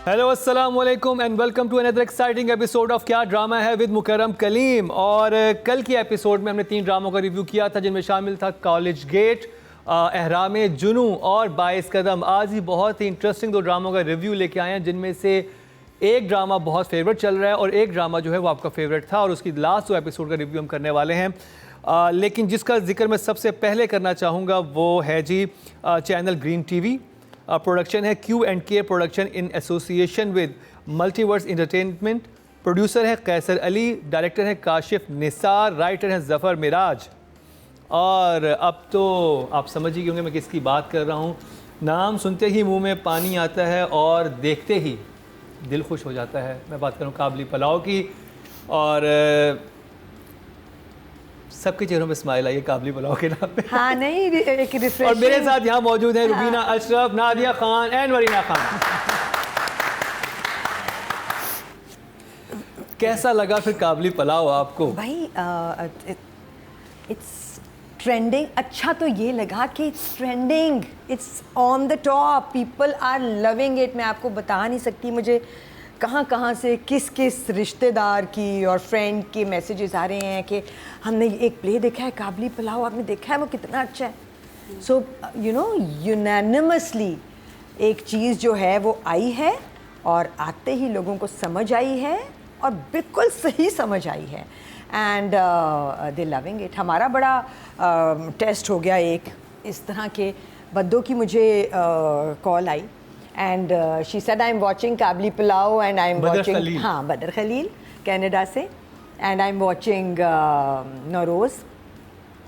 Hello अस्सलाम वालेकुम and welcome to another exciting episode of क्या ड्रामा है विद मुकर्रम कलीम। और कल की एपिसोड में हमने 3 ड्रामों का रिव्यू किया था जिनमें शामिल था कॉलेज गेट, एहराम जुनू और 22 कदम। आज ही बहुत ही इंटरेस्टिंग 2 ड्रामों का रिव्यू लेके आए हैं जिनमें से एक ड्रामा बहुत फेवरेट चल रहा है और एक ड्रामा जो है वो आपका फेवरेट था और उसकी लास्ट 2 एपिसोड का रिव्यू हम करने वाले हैं। लेकिन जिसका जिक्र मैं सबसे पहले करना चाहूँगा वो है जी चैनल ग्रीन टीवी। प्रोडक्शन है Q&K production in association with multiverse entertainment. Producer है कैसर अली, डायरेक्टर है काशिफ निसार, राइटर है ज़फ़र मिराज। और अब तो आप समझ ही होंगे मैं किसकी बात कर रहा हूँ। नाम सुनते ही मुंह में पानी आता है और देखते ही दिल खुश हो जाता है। मैं बात कर रहा हूँ काबली पुलाव की और सबके चेहरों पे स्माइल आई है काबली पुलाव के नाम पे। हाँ नहीं एक रिफ्रेशिंग। और मेरे साथ यहाँ मौजूद हैं रुबीना अशरफ, नादिया खान एंड वरीना खान। कैसा लगा फिर काबली पुलाव आपको? भाई इट्स ट्रेंडिंग। अच्छा तो ये लगा कि it's trending, it's on the top, people are loving it. मैं आपको बता नहीं सकती मुझे कहाँ कहाँ से किस किस रिश्तेदार की और फ्रेंड के मैसेजेस आ रहे हैं कि हमने एक प्ले देखा है काबली पुलाव, आपने देखा है वो कितना अच्छा है। सो यू नो यूनानिमसली एक चीज़ जो है वो आई है और आते ही लोगों को समझ आई है और बिल्कुल सही समझ आई है एंड दे लविंग इट। हमारा बड़ा टेस्ट हो गया एक इस तरह के बद्दों की। मुझे कॉल आई and she said I'm watching Kabuli pulao and I'm watching हाँ बदर खलील कनाडा से and I'm watching नौरोज़।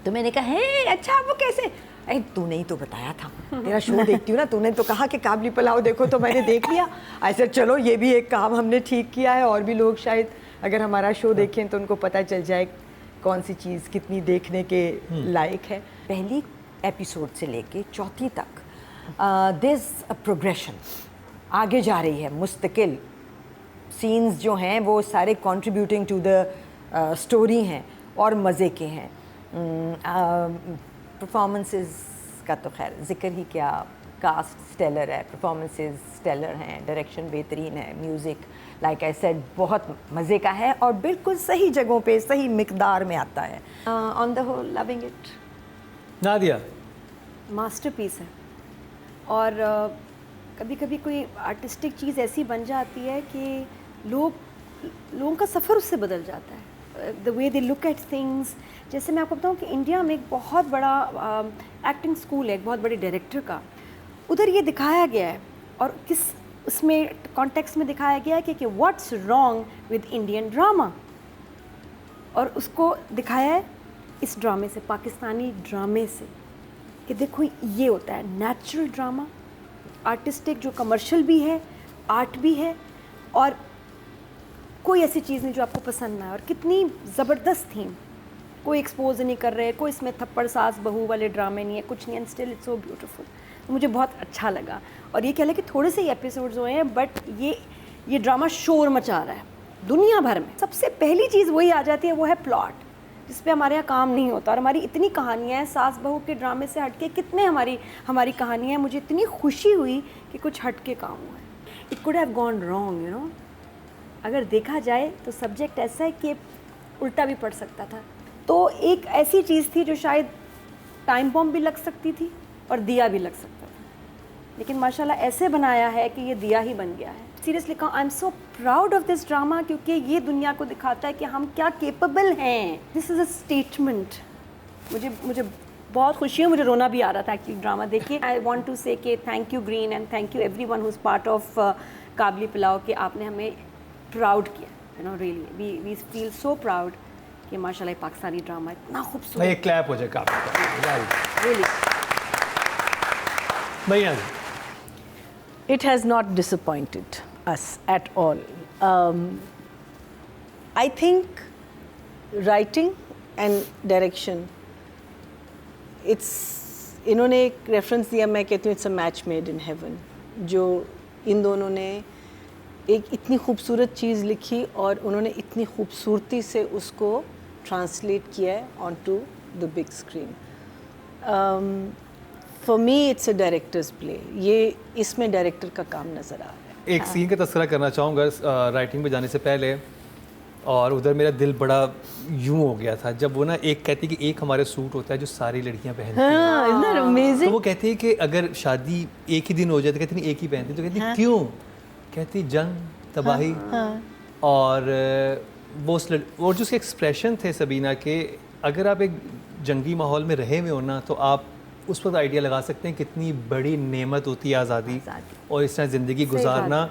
तो मैंने कहा है अच्छा वो कैसे? अरे तूने ही तो बताया था, तेरा शो देखती हूँ ना, तूने तो कहा कि काबली पुलाव देखो तो मैंने देख लिया। ऐसे चलो ये भी एक काम हमने ठीक किया है और भी लोग शायद अगर हमारा शो देखें तो उनको पता चल जाए कौन सी चीज़ कितनी देखने के लायक है। पहली एपिसोड से लेके चौथी तक दिस प्रोग्रेशन आगे जा रही है मुस्तकिल। सीन्स जो हैं वो सारे कंट्रीब्यूटिंग टू द स्टोरी हैं और मज़े के हैं। परफॉर्मेंसेस का तो खैर ज़िक्र ही क्या, कास्ट स्टेलर है, परफॉर्मेंसेस स्टेलर हैं, डायरेक्शन बेहतरीन है, म्यूज़िक लाइक आई सेड बहुत मज़े का है और बिल्कुल सही जगहों पे सही मिकदार में आता है। On the whole loving it. Nadia masterpiece है और कभी कभी कोई आर्टिस्टिक चीज़ ऐसी बन जाती है कि लोगों का सफ़र उससे बदल जाता है। The way they look at things. जैसे मैं आपको बताऊँ कि इंडिया में एक बहुत बड़ा एक्टिंग स्कूल है, एक बहुत बड़े डायरेक्टर का, उधर ये दिखाया गया है और किस उसमें कॉन्टेक्स्ट में दिखाया गया है कि what's wrong with Indian drama, और उसको दिखाया है इस ड्रामे से, पाकिस्तानी ड्रामे से, कि देखो ये होता है नेचुरल ड्रामा, आर्टिस्टिक जो कमर्शियल भी है, आर्ट भी है और कोई ऐसी चीज़ नहीं जो आपको पसंद ना है। और कितनी ज़बरदस्त थीम, कोई एक्सपोज नहीं कर रहे, कोई इसमें थप्पड़ सास बहू वाले ड्रामे नहीं है, कुछ नहीं, and still it's so beautiful. तो मुझे बहुत अच्छा लगा। और ये कह लें कि थोड़े से ही एपिसोड्स हुए हैं बट ये ड्रामा शोर मचा रहा है दुनिया भर में। सबसे पहली चीज़ वही आ जाती है, वो है प्लॉट, जिस पे हमारे यहाँ काम नहीं होता। और हमारी इतनी कहानियाँ हैं, सास बहू के ड्रामे से हटके कितने हमारी कहानियाँ हैं। मुझे इतनी खुशी हुई कि कुछ हटके काम हुआ है। It could have gone wrong, you know. अगर देखा जाए तो सब्जेक्ट ऐसा है कि उल्टा भी पड़ सकता था। तो एक ऐसी चीज़ थी जो शायद टाइम बॉम्ब भी लग सकती थी और दिया भी लग सकता था, लेकिन माशाल्लाह ऐसे बनाया है कि ये दिया ही बन गया है। सीरियसली कहूँ, I am so proud of this drama, क्योंकि ये दुनिया को दिखाता है कि हम क्या केपेबल हैं। This is a statement. मुझे बहुत खुशी है, मुझे रोना भी आ रहा था एक्चुअली ड्रामा देखिए। आई वांट टू से कि thank you green and thank you everyone who is part of Kabli Pulao, कि आपने हमें प्राउड किया, you know, really we feel so proud कि माशाल्लाह पाकिस्तानी ड्रामा इतना खूबसूरत। एक क्लैप हो जाए काबली रियली। भैया It has not disappointed us at all. I think writing and direction, इन्होंने एक रेफरेंस दिया, मैं कहती हूँ it's a match made in heaven. जो इन दोनों ने एक इतनी खूबसूरत चीज़ लिखी और उन्होंने इतनी खूबसूरती से उसको ट्रांसलेट किया है on to the big screen. For me it's a director's play. ये इसमें डायरेक्टर का काम नज़र आ रहा है। एक सीन का तस्करा करना चाहूँगा राइटिंग पे जाने से पहले, और उधर मेरा दिल बड़ा यूं हो गया था जब वो ना एक कहती कि एक हमारे सूट होता है जो सारी लड़कियां पहनती हैं। हाँ, isn't that amazing? तो वो कहती है कि अगर शादी एक ही दिन हो जाए तो कहती नहीं एक ही पहनती, तो कहती क्यों, कहती जंग तबाही। और वो और जो उसके एक्सप्रेशन थे सबीना के, अगर आप एक जंगी माहौल में रहे हुए हो ना तो आप उस वक्त आइडिया लगा सकते हैं कितनी बड़ी नेमत होती है आज़ादी, और इस तरह ज़िंदगी गुजारना।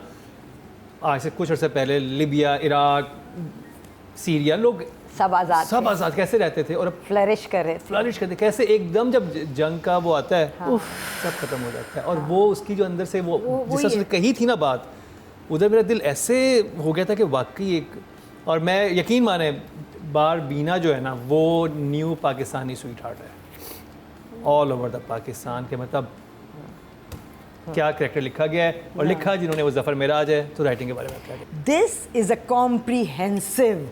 आज से कुछ अर्से पहले लिबिया, इराक, सीरिया, लोग सब आज़ाद कैसे रहते थे, और अब फ्लरिश कर रहे थे। फ्लरिश करते कैसे एकदम जब जंग का वो आता है सब खत्म हो जाता है। और वो उसकी जो अंदर से वो जिस तरह से कही थी ना बात, उधर मेरा दिल ऐसे हो गया था कि वाकई एक, और मैं यकीन माने बार बीना जो है ना वो न्यू पाकिस्तानी स्वीट हार्ट है ऑल ओवर द पाकिस्तान के, मतलब क्या कैरेक्टर लिखा गया है, और लिखा जिन्होंने वो जफ़र मेराज है। तो राइटिंग के बारे में क्या कहते this is a comprehensive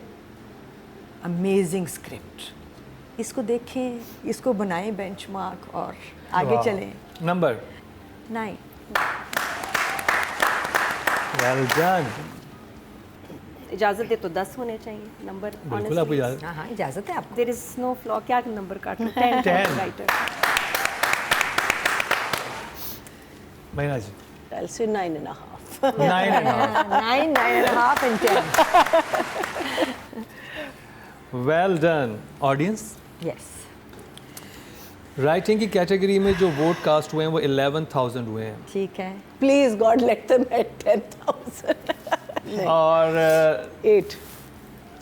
amazing script. इसको देखें, इसको बनाएं बेंचमार्क और आगे वाह। चलें। नंबर 9। Well done. इजाज़त दे तो 10 होने चाहिए नंबर। बिल्कुल आपको इजाज़त। हाँ हाँ, इजाज़त है आपको। There is no flaw. क्या नंबर काटूं? 10 10 राइटर। महीना जी I'll say 9.5. 9.5। 9, 9.5 and 10। Well done. Audience, yes. Writing की कैटेगरी में जो वोट कास्ट हुए हैं वो 11,000 हुए हैं, ठीक है। Please God, let them at 10,000. और 8.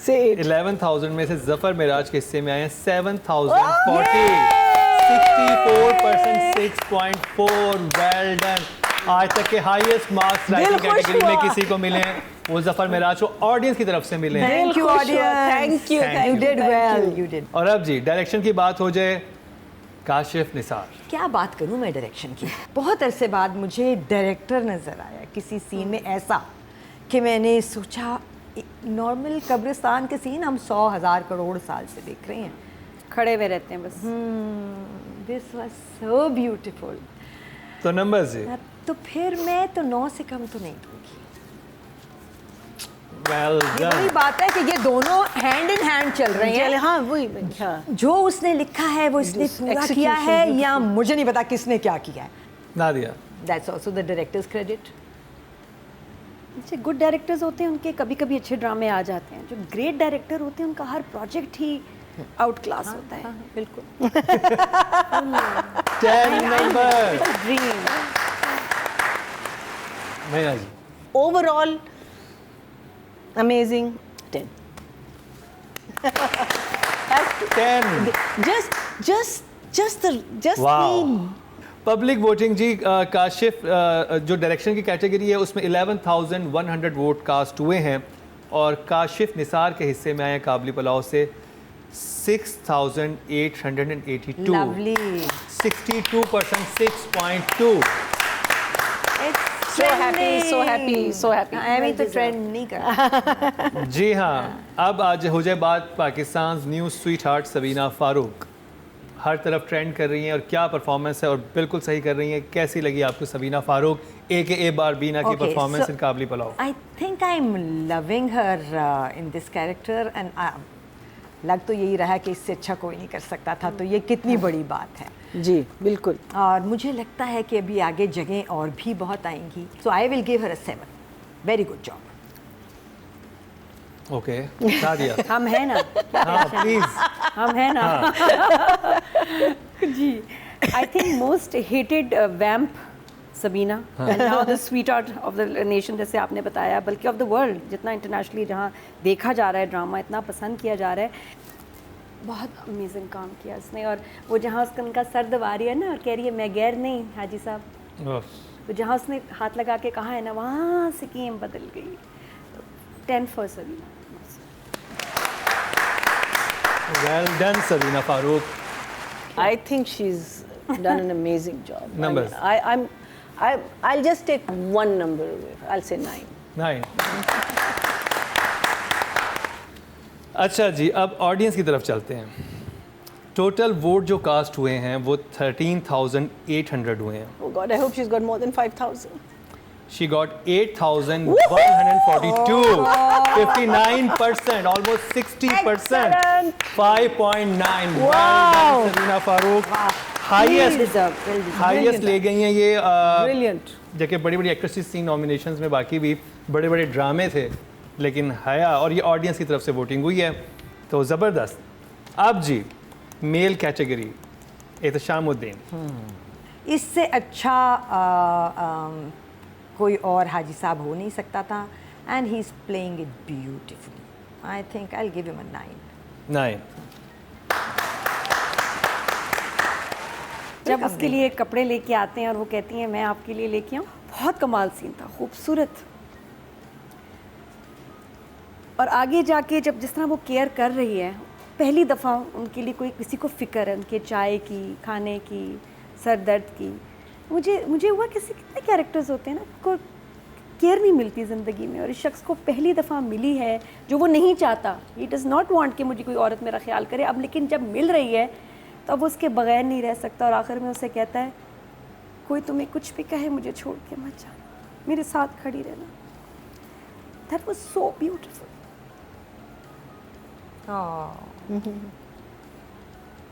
Say 8. 11,000 में से जफर मिराज के हिस्से में आए हैं 7,040। 64%, 6.4। Well done. आज तक के हाईएस्ट मार्क्स राइटिंग खुश कैटेगरी में हुआ। किसी को मिले हैं वो जफर मिराज को ऑडियंस की तरफ से मिले हैं। Thank you, खुश हुआ। audience. Thank you, Thank thank You you, did thank well. you. You did। और अब जी डायरेक्शन की बात हो जाए, काशिफ निसार। क्या बात करूं मैं डायरेक्शन की। बहुत अरसे बाद मुझे डायरेक्टर नज़र आया किसी सीन में ऐसा कि मैंने सोचा नॉर्मल कब्रिस्तान के सीन हम 100,000 करोड़ साल से देख रहे हैं। खड़े हुए रहते हैं बस। This was so beautiful. तो नंबर जी। तो फिर मैं तो 9 से कम तो नहीं दूंगी। वेल ये वही डन। बात है कि ये दोनों हैंड इन हैंड चल रहे हैं। हाँ वही, हाँ। जो उसने लिखा है वो इसने This पूरा execution किया है beautiful. या मुझे नहीं पता किसने क्या किया है। Nadia. That's also the directors credit. अच्छे गुड डायरेक्टर्स होते हैं, उनके कभी कभी अच्छे ड्रामे आ जाते हैं। जो ग्रेट डायरेक्टर होते हैं उनका हर प्रोजेक्ट ही आउट क्लास होता है। बिल्कुल। 10 नंबर। ड्रीम। महीना जी। Overall, amazing. 10. 10। Just wow. the public voting जी, काशिफ जो डायरेक्शन की कैटेगरी है उसमें 11,100 वोट कास्ट हुए हैं, और काशिफ निसार के हिस्से में आए हैं काबली पलाव से 6,882। लवली। 62%, 6.2। so happy. मैं तो ट्रेंड नहीं कर। जी हाँ, अब आज हो जाए बात Pakistan new sweetheart Sabina Farooq. हर तरफ ट्रेंड कर रही हैं और क्या परफॉर्मेंस है, और बिल्कुल सही कर रही हैं। कैसी लगी आपको सबीना फारूक AKA बारबीना की Okay, performance so- in Kabli Pulao? I think I'm loving her in this character and लग तो यही रहा कि इससे अच्छा कोई नहीं कर सकता था, तो ये कितनी बड़ी बात है। जी बिल्कुल। और मुझे लगता है कि अभी आगे जगह और भी बहुत आएंगी। So I will give her a 7। Very good job. Okay, Nadia. हम हैं ना। हाँ प्लीज। हम हैं ना। जी। I think most hated vamp Sabina, and now the sweetheart of the nation, जैसे आपने बताया, बल्कि ऑफ द वर्ल्ड। जितना इंटरनेशनली जहाँ देखा जा रहा है ड्रामा, इतना पसंद किया जा रहा है। बहुत अमेजिंग काम किया उसने। और वो जहाँ उसका उनका सर दबा रही है ना और कह रही है मैं गैर नहीं हाजी साहब, तो जहाँ उसने हाथ लगा के कहा है ना, वहाँ से गेम बदल गई। 10 for Sabina. Well done Sabina Farooq. I think she's done an amazing job. Numbers. I'll just take one number away. I'll say 9. 9। अच्छा जी, अब ऑडियंस की तरफ चलते हैं। टोटल वोट जो कास्ट हुए हैं वो 13,800 हुए हैं। Oh God, I hope she's got more than 5,000. She got 8,142, 59%, almost 60%, 5.9. Well done, Sabina Farooq. Highest ले गई हैं ये Brilliant. जबकि बड़ी बड़ी एक्ट्रेसेस थी नॉमिनेशंस में, बाकी भी बड़े बड़े ड्रामे थे, लेकिन हया और ये ऑडियंस की तरफ से वोटिंग हुई है, तो ज़बरदस्त। अब जी मेल कैटेगरी, एहतशामुद्दीन। इससे अच्छा कोई और हाजी साहब हो नहीं सकता था, and he is playing it beautifully. I think I will give him a 9। 9। जब उसके लिए कपड़े लेके आते हैं और वो कहती हैं मैं आपके लिए लेके आऊँ, बहुत कमाल सीन था, खूबसूरत। और आगे जाके जब जिस तरह वो केयर कर रही है, पहली दफ़ा उनके लिए कोई किसी को फ़िक्र है, उनके चाय की, खाने की, सर दर्द की। मुझे हुआ कितने कैरेक्टर्स होते हैं ना, को केयर नहीं मिलती ज़िंदगी में, और इस शख्स को पहली दफ़ा मिली है जो वो नहीं चाहता। ही डज़ नॉट वांट कि मुझे कोई औरत मेरा ख्याल करे। अब लेकिन जब मिल रही है तो अब उसके बगैर नहीं रह सकता, और आखिर में उसे कहता है कोई तुम्हें कुछ भी कहे मुझे छोड़ के मत जाना, मेरे साथ खड़ी रहना। That was so beautiful.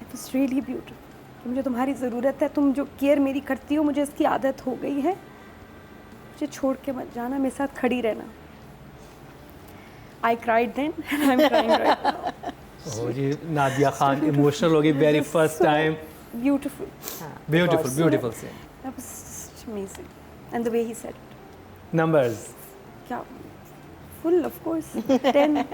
It was really beautiful कि मुझे तुम्हारी ज़रूरत है, तुम जो केयर मेरी करती हो मुझे इसकी आदत हो गई है, मुझे छोड़ के मत जाना, मेरे साथ खड़ी रहना। I cried then and I am crying right now. ओ जी, नादिया खान इमोशनल हो गई very first time. Beautiful. Beautiful से। That was just amazing. And the way he said it. Numbers Yeah. Full, of course. 10.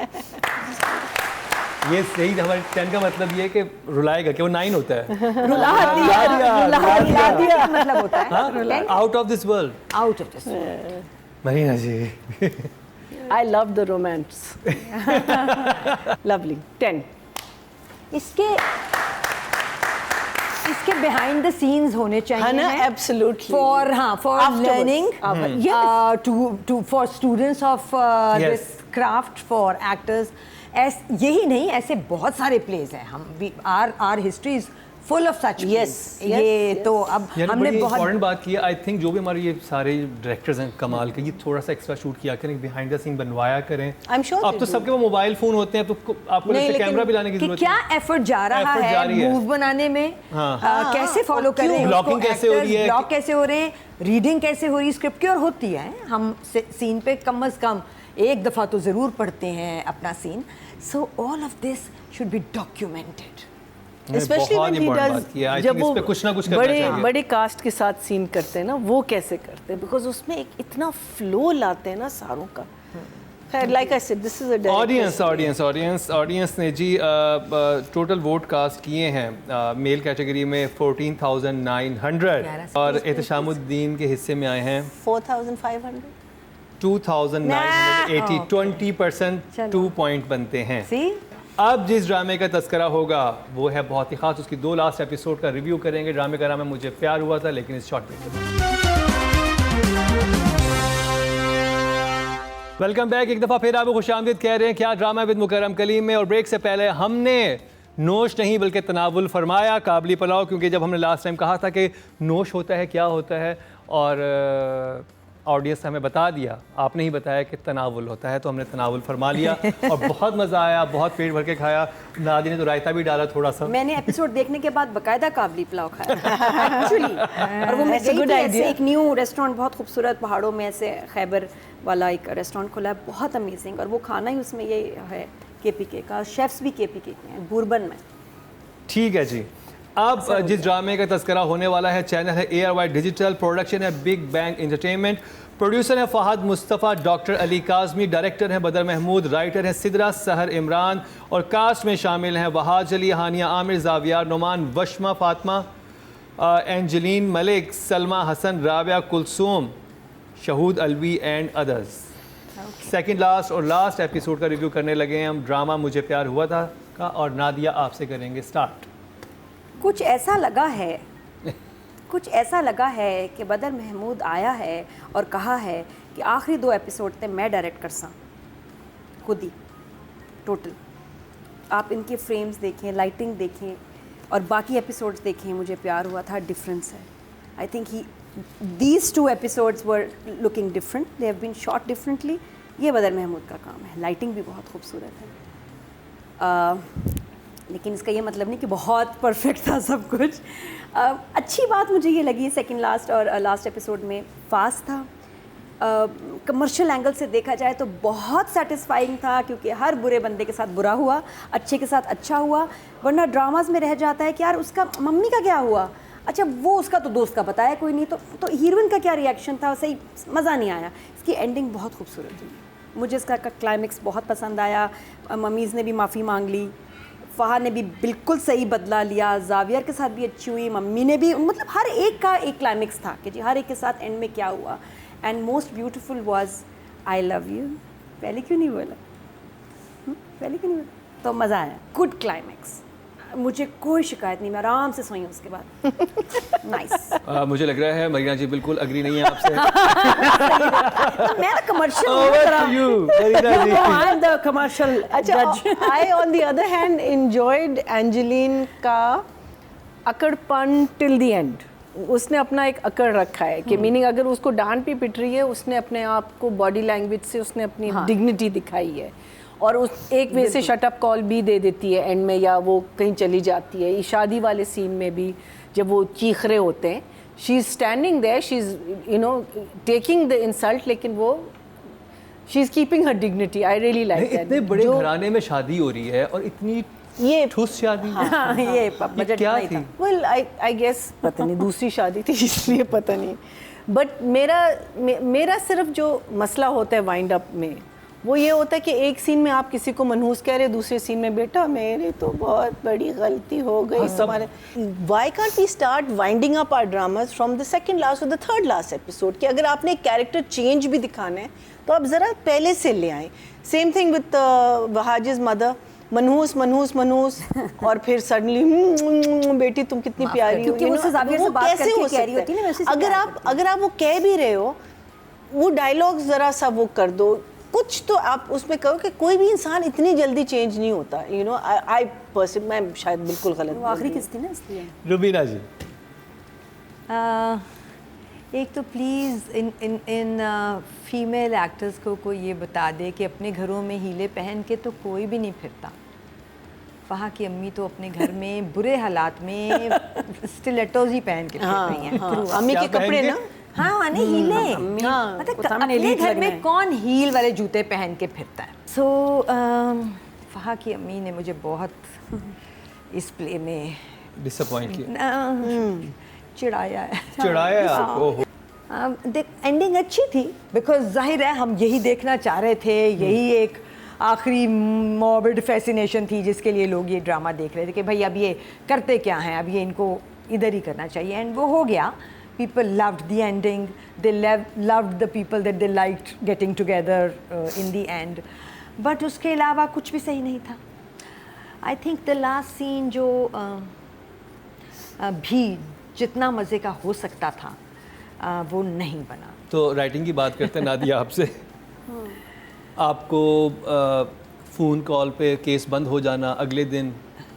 ये सही, हमारे 10 का मतलब ये है कि रुलाएगा कि वो 9 होता है। रुला दिया का मतलब होता है out of this world. Out of this. Marina ji. I love the romance. Lovely. 10. इसके बिहाइंड द सीन्स होने चाहिए है ना? हैं। Absolutely. For Afterwards. Learning, Yes. For students of Yes. This craft, for actors. यही नहीं, ऐसे बहुत सारे प्लेज हैं। हम our history is full of such. Yes, ये yes, तो अब यानी हमने बड़ी बहुत इंपॉर्टेंट बात की है। आई थिंक जो भी हमारे ये सारे डायरेक्टर्स हैं कमाल के, ये थोड़ा सा एक्स्ट्रा शूट किया करें, बिहाइंड द सीन बनवाया करें। I'm sure अब they तो do. सबके वो मोबाइल फोन होते हैं, तो आपको नहीं, जैसे लेकिन कैमरा भी लाने की कि जरूरत क्या है। एफर्ट जा रहा Effort जा रही है है। मूव बनाने में, हाँ। कैसे फॉलो कर रहे हैं, Blocking कैसे हो रही है, ब्लॉक कैसे हो रहे हैं, रीडिंग कैसे हो रही है स्क्रिप्ट की, और होती है। हम सीन पे कम से कम एक दफ़ा तो ज़रूर पढ़ते हैं अपना सीन। So all of this should be documented. Especially बहुत when he important does, बात की है। I जब think इस वो पे कुछ ना कुछ करना चाहिए। बड़े कास्ट के साथ सीन करते हैं ना, वो कैसे करते हैं, बिकॉज उसमें एक इतना फ्लो लाते हैं ना सारों का। Like I said, this is a audience ने जी टोटल वोट कास्ट किए हैं मेल कैटेगरी में 14,900 और एहतशामुद्दीन के हिस्से में आए हैं 4,500. 2,980। 20% 2 पॉइंट बनते हैं। अब जिस ड्रामे का तस्करा होगा वो है बहुत ही खास, उसकी 2 लास्ट एपिसोड का रिव्यू करेंगे। ड्रामे का नाम है मुझे प्यार हुआ था, लेकिन इस शॉर्ट ब्रेक। Welcome back. एक दफ़ा फिर आपको खुशामदीद कह रहे हैं क्या ड्रामा विद मुकर्रम कलीम में। और ब्रेक से पहले हमने नोश नहीं बल्कि तनावुल फरमाया, काबली पुलाव, क्योंकि जब हमने लास्ट टाइम कहा था कि नोश होता है, क्या होता है, और ऑडियंस हमें बता दिया, आपने ही बताया कि तनावुल होता है, तो हमने तनावुल फरमा लिया और बहुत मज़ा आया, बहुत पेट भर के खाया। नादी ने तो रायता भी डाला थोड़ा सा। मैंने एपिसोड देखने के बाद बकायदा काबली पुलाव खाया एक्चुअली। और वो मैं गई थी ऐसे एक न्यू रेस्टोरेंट, बहुत खूबसूरत पहाड़ों में ऐसे खैबर वाला एक रेस्टोरेंट खुला है, बहुत अमेजिंग। और वो खाना ही उसमें ये है KPK का, शेफ्स भी KPK के हैं बुरबन में। ठीक है जी। अब जिस ड्रामे का तस्करा होने वाला है, चैनल है ARY डिजिटल, प्रोडक्शन है बिग बैंग एंटरटेनमेंट, प्रोड्यूसर है फहद मुस्तफ़ा, डॉक्टर अली काज़मी, डायरेक्टर हैं बदर महमूद, राइटर हैं सिदरा सहर इमरान, और कास्ट में शामिल हैं Wahaj Ali, Hania Aamir, Zaviyar Nauman, Washma Fatima, Angeline Malik, Salma Hassan, Rabia Kulsoom, Shahood Alvi and others. Second last और लास्ट एपिसोड का रिव्यू करने लगे हैं हम, ड्रामा मुझे प्यार हुआ था का। और नादिया आपसे करेंगे स्टार्ट। कुछ ऐसा लगा है कि बदर महमूद आया है और कहा है कि आखिरी 2 एपिसोड थे मैं डायरेक्ट कर सा खुद ही टोटल। आप इनके फ्रेम्स देखें, लाइटिंग देखें और बाकी एपिसोड्स देखें, मुझे प्यार हुआ था डिफरेंस है। I think he these two episodes were looking different. They have been shot differently. ये बदर महमूद का काम है. लाइटिंग भी बहुत खूबसूरत है. लेकिन इसका ये मतलब नहीं कि बहुत परफेक्ट था सब कुछ. अच्छी बात मुझे ये लगी सेकंड लास्ट और लास्ट एपिसोड में फास्ट था. कमर्शियल एंगल से देखा जाए तो बहुत सेटिस्फाइंग था, क्योंकि हर बुरे बंदे के साथ बुरा हुआ, अच्छे के साथ अच्छा हुआ. वरना ड्रामाज में रह जाता है कि यार उसका मम्मी का क्या हुआ, अच्छा वो उसका तो दोस्त का बताया कोई नहीं, तो हीरोइन का क्या रिएक्शन था, सही मज़ा नहीं आया. इसकी एंडिंग बहुत खूबसूरत हुई. मुझे इसका क्लाइमेक्स बहुत पसंद आया. मम्मीज़ ने भी माफ़ी मांग ली, फ़हाद ने भी बिल्कुल सही बदला लिया, जावियर के साथ भी अच्छी हुई, मम्मी ने भी, मतलब हर एक का एक क्लाइमेक्स था कि जी हर एक के साथ एंड में क्या हुआ. And most beautiful was I love you. पहले क्यों नहीं बोला? पहले क्यों नहीं बोला? तो मज़ा आया. Good climax. मुझे कोई शिकायत नहीं, मैं आराम से सोई उसके बाद. नाइस. मुझे लग रहा है मरीना जी बिल्कुल अग्री नहीं है आपसे. मैं ना commercial Over to you, Marina ji. I am the commercial जज. I on the other hand enjoyed Angeline का अकड़पन till the end. उसने अपना एक अकड़ रखा है कि मीनिंग अगर उसको डांट भी पिट रही है, उसने अपने आप को बॉडी लैंग्वेज से उसने अपनी डिग्निटी दिखाई है. और उस एक वे से शट अप कॉल भी दे देती है एंड में, या वो कहीं चली जाती है. शादी वाले सीन में भी जब वो चीख रहे होते हैं, she is standing there, she is you know taking the insult, लेकिन वो she is keeping her dignity. I really like that. इतने बड़े घराने में शादी हो रही है और इतनी ये ठुस शादी. ये बजट क्या नहीं थी? था. वेल आई गेस पता नहीं, दूसरी शादी थी इसलिए पता नहीं. बट मेरा सिर्फ जो मसला होता है वाइंड अप में, वो ये होता है कि एक सीन में आप किसी को मनहूस कह रहे हो, दूसरे सीन में बेटा मेरे तो बहुत बड़ी गलती हो गई हमारे. Why can't we start winding up our dramas from the second last और द थर्ड लास्ट एपिसोड. कि अगर आपने एक कैरेक्टर चेंज भी दिखाना है तो आप ज़रा पहले से ले आएँ. सेम थिंग विद वहाजिज़ मदर, मनहूस मनहूस मनहूस और फिर सडनली बेटी तुम कितनी प्यारी हो. क्योंकि वो उससे जावियर से वो बात कैसे करके हो कह रही होती सकता है ना, है? वैसे से अगर आप वो कह भी रहे हो, वो डायलॉग ज़रा सा वो कर दो, कुछ तो आप उसमें कहो कि कोई भी इंसान इतनी जल्दी चेंज नहीं होता. यू नो आई पर्सन, मैं शायद बिल्कुल गलत. वो आखिरी किस थी ना, इसलिए. रुबीना जी. एक तो प्लीज़ इन फीमेल एक्टर्स को कोई ये बता दे कि अपने घरों में हीले पहन के तो कोई भी नहीं फिरता. वहाँ की अम्मी तो अपने घर में बुरे हालात में स्टिलेटोज ही पहन के फिर रही हैं. अम्मी के कपड़े ना, हाँ माने हीले. पता मतलब नहीं अपने elite घर लग रहे में हैं. कौन हील वाले जूते पहन के फिरता है. सो वहाँ की अम्मी ने मुझे बहुत इस प्ले में डिसअपॉइंट किया, चिढ़ाया है. चिढ़ाया है आपको. देख एंडिंग अच्छी थी, बिकॉज जाहिर है हम यही देखना चाह रहे थे, यही एक आखिरी मॉर्बिड फैसिनेशन थी जिसके लिए लोग ये ड्रामा देख रहे थे कि भाई अब ये करते क्या हैं, अब ये इनको इधर ही करना चाहिए. एंड वो हो गया. People loved the ending. They loved the people that they liked getting together in the end. But उसके अलावा कुछ भी सही नहीं था. I think the last scene जो भी जितना मज़े का हो सकता था वो नहीं बना. तो राइटिंग की बात करते हैं नादिया आपसे. आपको फ़ोन कॉल पे केस बंद हो जाना, अगले दिन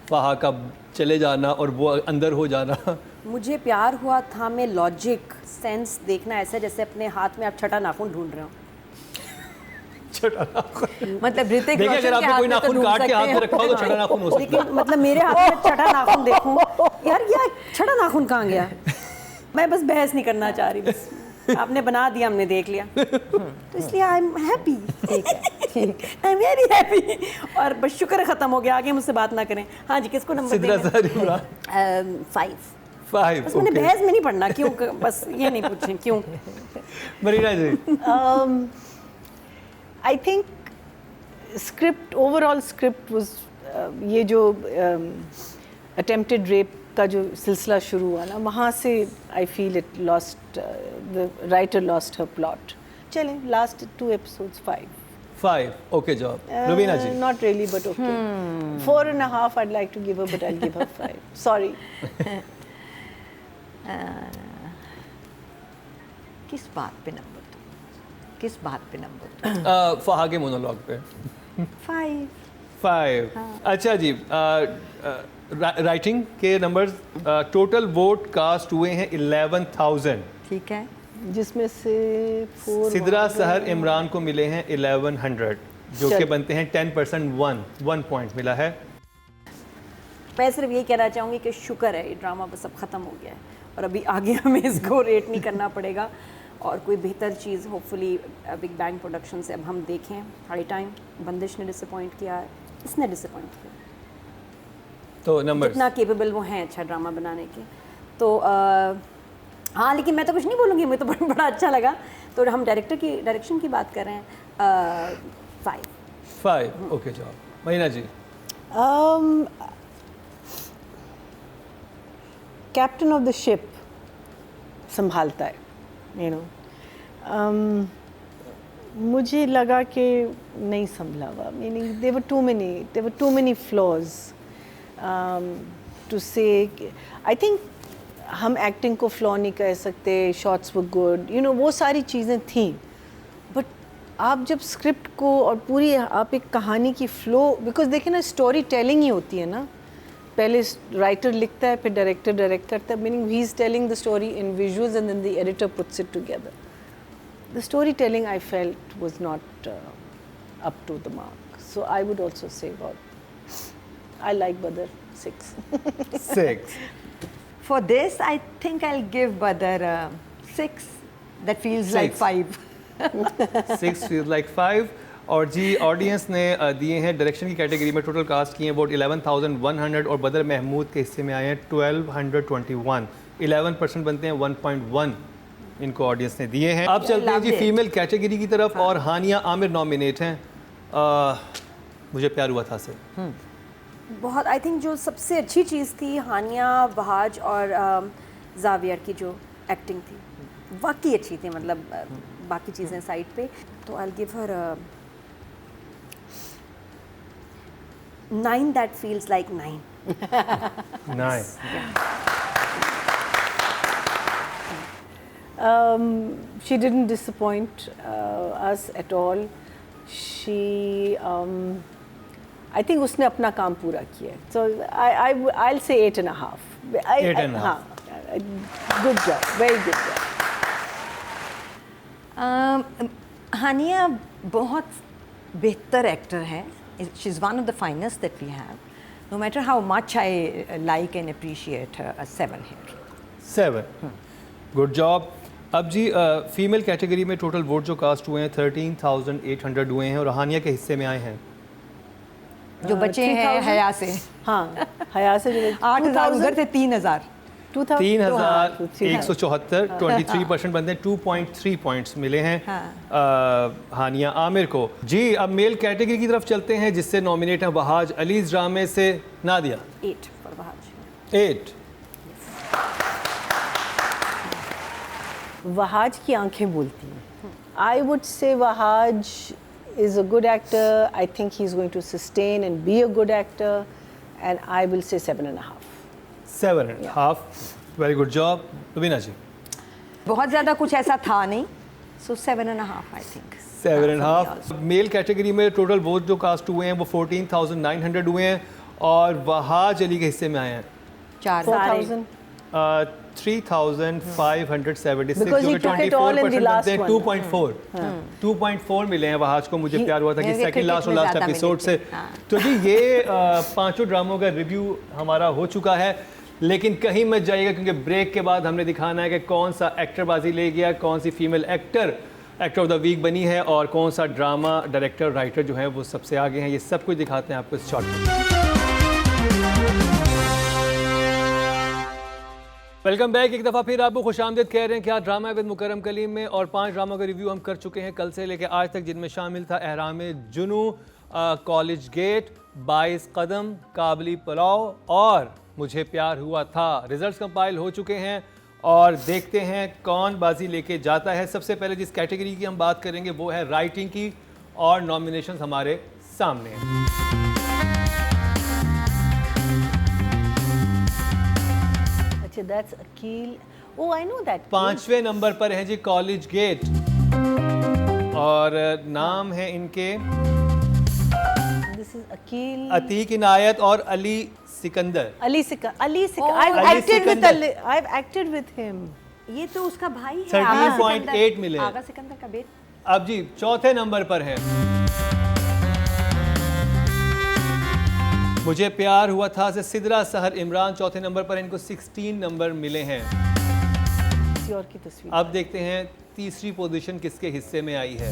फहा का चले जाना और वो अंदर हो जाना. मुझे प्यार हुआ था में लॉजिक सेंस देखना ऐसा जैसे अपने हाथ में आप छठा नाखून ढूंढ रहे हो. मतलब ऋतिक देखिए रोशन अगर के आपने हाथ कोई में तो नाखून ढूंढ काट के सकते हाथ में हैं. रखा हो तो छठा नाखून हो सकता है. लेकिन मतलब मेरे हाथ में छठा नाखून देखूं, यार ये छठा नाखून कहाँ गया. मैं बस बहस नहीं करना चाह रही, बस आपने बना दिया, हमने देख लिया, तो इसलिए आई एम हैप्पी. ठीक है. I am very happy. और बस शुक्र ख़त्म हो गया, आगे मुझसे बात ना करें. हाँ जी, किसको नंबर सिद्रा देंगे? सर इमरान. 5. बस मैंने ओके. बहस में नहीं पढ़ना, क्यों, बस ये नहीं पूछें क्यों. Marina ji. I think script, overall script was, ये जो अटेम्प्टेड रेप का जो सिलसिला शुरू हुआ ना, वहाँ से I feel it lost, the writer lost her plot. चलें, last 2 episodes 5. Okay job. Rubina ji. Not really, but okay. 4.5 I'd like to give her, but I'll give her 5. Sorry. किस बात पे नंबर दो? किस बात पे नंबर दो? फहा के मोनोलॉग पे 5. 5. अच्छा जी. राइटिंग के नंबर्स, टोटल वोट कास्ट हुए हैं 11,000. ठीक है। जिसमें से 4 सिदरा सहर इमरान को मिले हैं 1100, जो कि चल। बनते हैं 10%, 1 पॉइंट मिला है। मैं सिर्फ ये कहना चाहूँगी कि शुक्र है ये ड्रामा बस अब ख़त्म हो गया है और अभी आगे हमें इसको रेट नहीं करना पड़ेगा और कोई बेहतर चीज़ होपफुली बिग बैंग प्रोडक्शन से अब हम देखें। हाई टाइम, बंदिश ने डिसअपॉइंट किया, इसने डिसअपॉइंट किया, तो नंबर इतना केपेबल वो हैं अच्छा ड्रामा बनाने के। तो हाँ, लेकिन मैं तो कुछ नहीं बोलूँगी, मुझे तो बड़ा अच्छा लगा। तो हम डायरेक्शन की बात कर रहे हैं, 5। Okay job. महीना जी। कैप्टन ऑफ द शिप संभालता है, यू नो। मुझे लगा कि नहीं संभला हुआ, meaning there were too many flaws to say. I think हम एक्टिंग को फ्लॉ नहीं कह सकते, shots were good, you know, वो सारी चीज़ें थी। बट आप जब स्क्रिप्ट को और पूरी आप एक कहानी की फ्लो, बिकॉज देखिए ना, स्टोरी टेलिंग ही होती है ना, पहले राइटर लिखता है, फिर डायरेक्टर डायरेक्ट करता है, meaning he is telling the story in visuals and then the editor puts it together. The story telling I felt was not up to the mark, so I would also say about, I like bother 6. For this, I think I'll give Badar 6. That feels like 5. 6 feels like 5. और जी audience ने दिए हैं direction की category में, total cast किए हैं vote 11,100 और बदर महमूद के हिस्से में आए हैं 1221। 11% बनते हैं 1.1 इनको ऑडियंस ने दिए हैं। अब चलते हैं जी फीमेल कैटेगरी की तरफ और हानिया आमिर नॉमिनेट हैं। मुझे प्यार हुआ था से बहुत, आई थिंक जो सबसे अच्छी चीज़ थी हानिया, वहाज और जावियर की जो एक्टिंग थी वाकई अच्छी थी, मतलब बाकी चीज़ें साइड पे। तो आई will give her 9 that feels like 9। Nice. She didn't disappoint us at all. She I think उसने अपना काम पूरा किया। So I'll say 8.5. 8.5. हाँ, good job, very good job. हानिया बहुत बेहतर एक्टर है। She is one of the finest that we have. No matter how much I like and appreciate her, a 7 here. 7. Good job. अब जी female category में total vote जो cast हुए हैं 13,800 हुए हैं और हानिया के हिस्से में आए हैं जो बचे हैं हया से। हाँ, हया से जो 8,000 उधर से 3,000। 3,174, 23% बनते हैं, 2.3 पॉइंट्स मिले हैं हानिया आमिर को। जी अब मेल कैटेगरी की तरफ चलते हैं जिससे नॉमिनेट हैं वहाज अली ड्रामे से नादिया। 8 फॉर वहाज। 8। वहाज की आंखें बोलती हैं। I would say Wahaj is a good actor. I think he's going to sustain and be a good actor, and I will say 7.5. 7.5. Very good job. Rubina जी। बहुत ज़्यादा कुछ ऐसा था नहीं, so 7.5 I think. 7.5। Male category में टोटल वोट जो cast हुए हैं वो 14,900 हुए हैं और वहाज अली के हिस्से में आए हैं 4,000. 3,576, Because जो he कि took it all in the 24% last बनते हैं। one. 2.4 मिले हैं वहाज को। मुझे He- प्यार हुआ था कि मुझे सेकंड लास्ट और cricket में लास्ट ज़्यादा एपिसोड मिले से। थे, हाँ। तो जी ये पांचों ड्रामों का रिव्यू हमारा हो चुका है, लेकिन कहीं मत जाइएगा क्योंकि ब्रेक के बाद हमने दिखाना है कि कौन सा एक्टर बाजी ले गया, कौन सी female actor of the week बनी है और कौन सा ड्रामा डायरेक्टर राइटर जो है वो सबसे आगे हैं। ये सब कुछ दिखाते हैं आपको इस शॉर्ट में। Welcome back. एक दफ़ा फिर आपको खुशामदीद कह रहे हैं क्या ड्रामा है विद मुकरम कलीम में, और 5 ड्रामों का रिव्यू हम कर चुके हैं कल से लेकर आज तक, जिनमें शामिल था एहराम जुनू, कॉलेज गेट, 22 कदम, काबली पुलाव और मुझे प्यार हुआ था। रिजल्ट्स कंपाइल हो चुके हैं और देखते हैं कौन बाजी लेके जाता है। सबसे पहले जिस कैटेगरी की हम बात करेंगे वो है राइटिंग की और नॉमिनेशंस हमारे सामने हैं। अच्छा, that's Akil. Oh, I know that. 5वें नंबर पर है जी कॉलेज गेट और नाम है इनके This is Akil. अतीक इनायत और Ali Sikandar. Ali Sikar. Oh, I've Ali acted with Sikandar. I've acted with him. ये तो उसका भाई है, आगा 13.8 मिले। आगा सिकंदर का बेट। अब जी चौथे नंबर पर है मुझे प्यार हुआ था से सिदरा सहर इमरान, चौथे नंबर पर इनको 16 नंबर मिले हैं। किसी और की तस्वीर। अब देखते हैं तीसरी पोजीशन किसके हिस्से में आई है।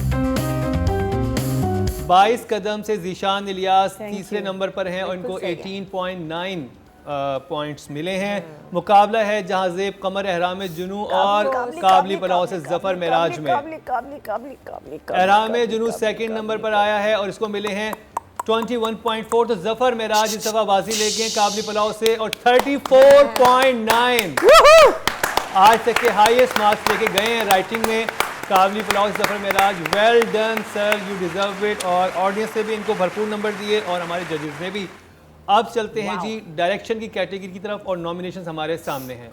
22 कदम से जीशान इलियास तीसरे नंबर पर हैं और इनको 18.9 पॉइंट्स मिले हैं। मुकाबला है जहाजेब कमर एहराम जुनू और काबली पलाव से जफर मेराज में। एहराम जुनू सेकंड नंबर पर आया है और इसको मिले हैं 21.4। तो जफर मेराज इस दफा बाजी लेके हैं काबली पलाव से और 34.9 आज तक के हाईएस्ट मार्क्स लेके गए हैं राइटिंग में काबली पलाव से Zafar Meraj. Well done sir, you deserve it. और ऑडियंस ने भी इनको भरपूर नंबर दिए और हमारे जजेस ने भी। अब चलते हैं जी डायरेक्शन की कैटेगरी की तरफ और नॉमिनेशंस हमारे सामने हैं।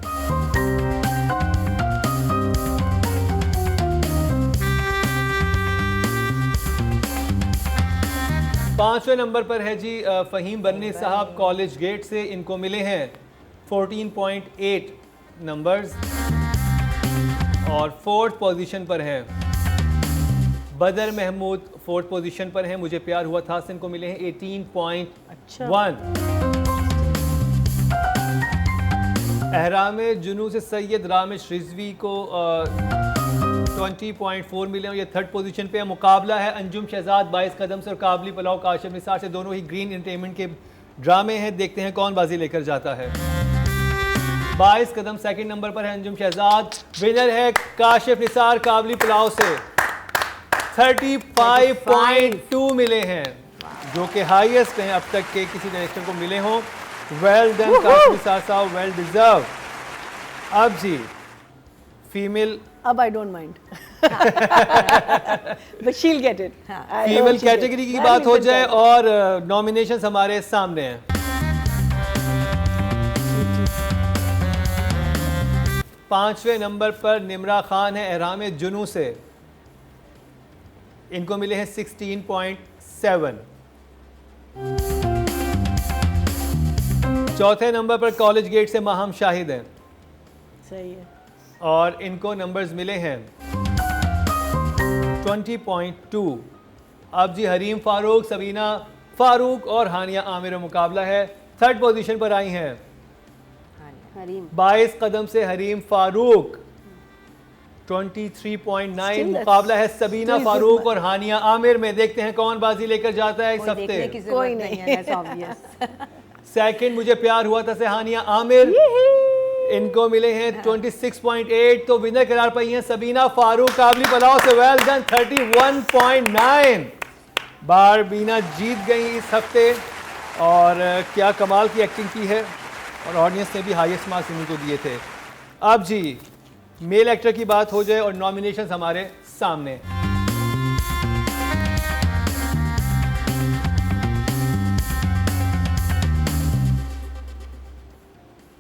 पांचवें नंबर पर है जी फ़हीम बन्नी साहब कॉलेज गेट से, इनको मिले हैं 14.8 नंबर्स। और फोर्थ पोजीशन पर है बदर महमूद, फोर्थ पोजीशन पर है मुझे प्यार हुआ था से इनको मिले हैं 18.1। एहराम जुनू से सैयद रामिश रिजवी को 20.4 मिले और ये थर्ड पोजीशन पे है। मुकाबला है अंजुम शहजाद 22 कदम से और काबली पलाव काशिफ निसार से, दोनों ही ग्रीन एंटरटेनमेंट के ड्रामे हैं। देखते हैं कौन बाजी लेकर जाता है। 22 कदम सेकंड नंबर पर है अंजुम शहजाद, विनर है काशिफ निसार काबली पलाव से 35.2 मिले हैं जो कि हाईएस्ट हैं अब तक के किसी डायरेक्टर को मिले हों। वेल डन काशिफ निसार साहब, वेल डिजर्व। अब जी फीमेल, अब I don't mind but she will get it. Female category की बात हो जाए और नॉमिनेशंस हमारे सामने हैं। पांचवें नंबर पर निमरा खान है एहराम जुनू से, इनको मिले हैं 16.7। चौथे नंबर पर कॉलेज गेट से माहम शाहिद हैं सही है और इनको नंबर्स मिले हैं 20.2। अब जी हरीम फारूक, सबीना फारूक और हानिया आमिर का मुकाबला है। थर्ड पोजीशन पर आई हैं हरीम 22 कदम से हरीम फारूक 23.9। मुकाबला है सबीना फारूक और हानिया आमिर में। देखते हैं कौन बाजी लेकर जाता है इस कोई देखने की हफ्ते। जरूरत नहीं है, that's obvious। सेकंड मुझे प्यार हुआ था से हानिया आमिर, इनको मिले हैं 26.8। तो विनर करार पाई हैं सबीना फारूक काबली पलाव से। Well done 31.9। बारबीना जीत गई इस हफ्ते और क्या कमाल की एक्टिंग की है और ऑडियंस ने भी हाईएस्ट मार्क्स इन्हीं को दिए थे। अब जी मेल एक्टर की बात हो जाए और नॉमिनेशंस हमारे सामने।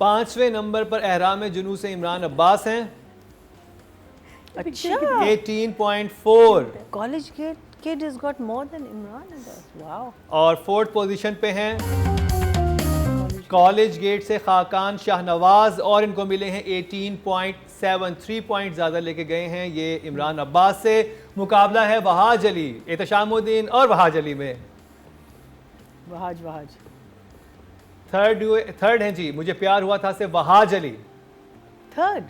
पांचवें नंबर पर एहराम जुनू से इमरान अब्बास हैं, अच्छा 18.4। College gate kid has got more than Imran Abbas. Wow. और फोर्थ पोजीशन पे हैं कॉलेज गेट से खाकान शाहनवाज और इनको मिले हैं 18.7। 3 पॉइंट ज़्यादा लेके गए हैं ये इमरान अब्बास से। मुकाबला है वहाज अली, एहतशामुद्दीन और वहाज अली में। वहाज थर्ड हैं जी मुझे प्यार हुआ था से वहाज अली थर्ड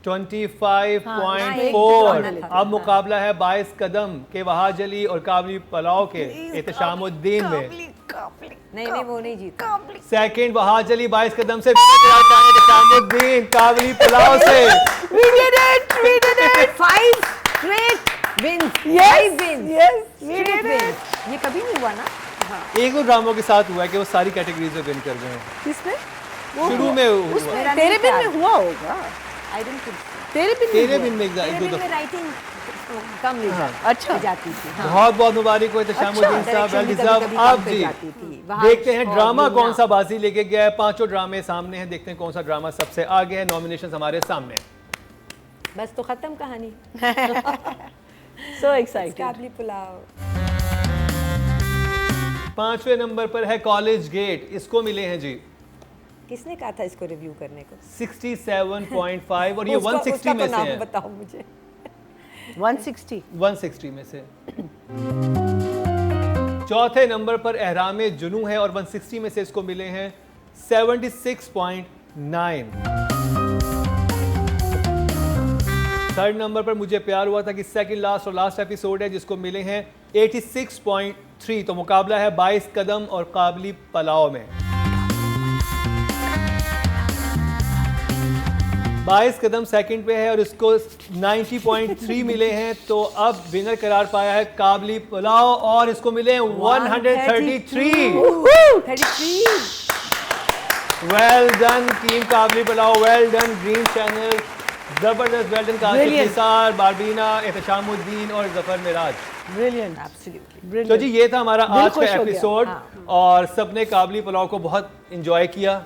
25.4। अब मुकाबला है 22 कदम के वहाज अली और काबली पलाव के एहतशामुद्दीन में। नहीं वो नहीं जीता। सेकंड वहाज अली 22 कदम से एहतशामुद्दीन काबली पलाव से। We did it. 5 straight wins. Yes, 5 wins. yes, we Straight did wins. it. ये कभी नहीं हुआ ना। एक दो ड्रामों के साथ हुआ है कि वो सारी कैटेगरीज में विन कर गए हैं। किसमें? शुरू में हुआ। मेरा तेरे नहीं बिन था। में हुआ होगा। I don't think so. तेरे बिन में तेरे हुआ। बिन में एक मेरे दो दिन दफा। में राइटिंग कम ले अच्छा। जाती थी। हाँ। बहुत बहुत मुबारक हो एहतशामुद्दीन साहब, Direction वेल भी डिजर्व। कभी-कभी आप कम पे जी जाती थी। वहाज देखते हैं और ड्रामा मीना। कौन सा बाजी लेके गया है। पांचों ड्रामे सामने हैं, देखते हैं कौन सा ड्रामा सबसे आगे है। नॉमिनेशन हमारे सामने। बस तो खत्म कहानी। So excited. काबली पुलाव। पांचवें नंबर पर है कॉलेज गेट, इसको मिले हैं जी किसने कहा था इसको रिव्यू करने को? 67.5 और ये उसका 160 में तो से नाम है। बताओ मुझे। 160 160 में से। चौथे नंबर पर एहराम जुनू है और 160 में से इसको मिले हैं 76.9। थर्ड नंबर पर मुझे प्यार हुआ था कि सेकंड लास्ट और लास्ट एपिसोड है जिसको मिले हैं 86.3। तो मुकाबला है 22 कदम और काबली पलाव में। 22 कदम सेकंड पे है और इसको 90.3 मिले हैं। तो अब विनर करार पाया है काबली पुलाव और इसको मिले हैं 133। 33। Well done team Kabli Pulao, well done green channel, जबरदस्त, well done Kashif Brilliant. Nisar, Barbina, Ehteshamuddin और जफर मिराज। Brilliant absolutely. तो जी ये था हमारा दिल आज खुश का हो गया। एपिसोड और सबने काबली पुलाव को बहुत एंजॉय किया।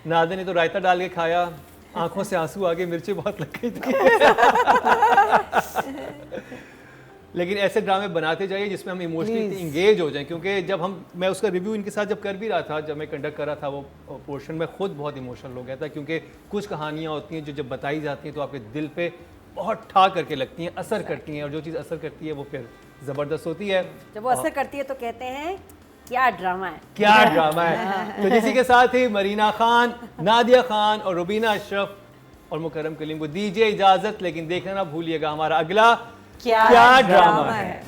नादे ने तो रायता डाल के खाया, आंखों से आंसू आ गए, मिर्ची बहुत लग गई थी। लेकिन ऐसे ड्रामे बनाते जाइए जिसमें हम इमोशनली Please. इंगेज हो जाएं, क्योंकि जब मैं उसका रिव्यू इनके साथ जब कर भी रहा था, जब मैं कंडक्ट कर रहा था वो पोर्शन में खुद बहुत इमोशनल हो गया था, क्योंकि कुछ कहानियाँ होती हैं जो जब बताई जाती हैं तो आपके दिल पे बहुत ठा करके लगती हैं, असर करती हैं, और जो चीज़ असर करती है वो फिर ज़बरदस्त होती है। जब वो असर करती है तो कहते हैं क्या ड्रामा है। क्या ड्रामा है। तो इसी के साथ ही मरीना खान, नादिया खान और रुबीना अशरफ और मुकर्रम कलीम को दीजिए इजाजत, लेकिन देखना ना भूलिएगा हमारा अगला क्या ड्रामा है।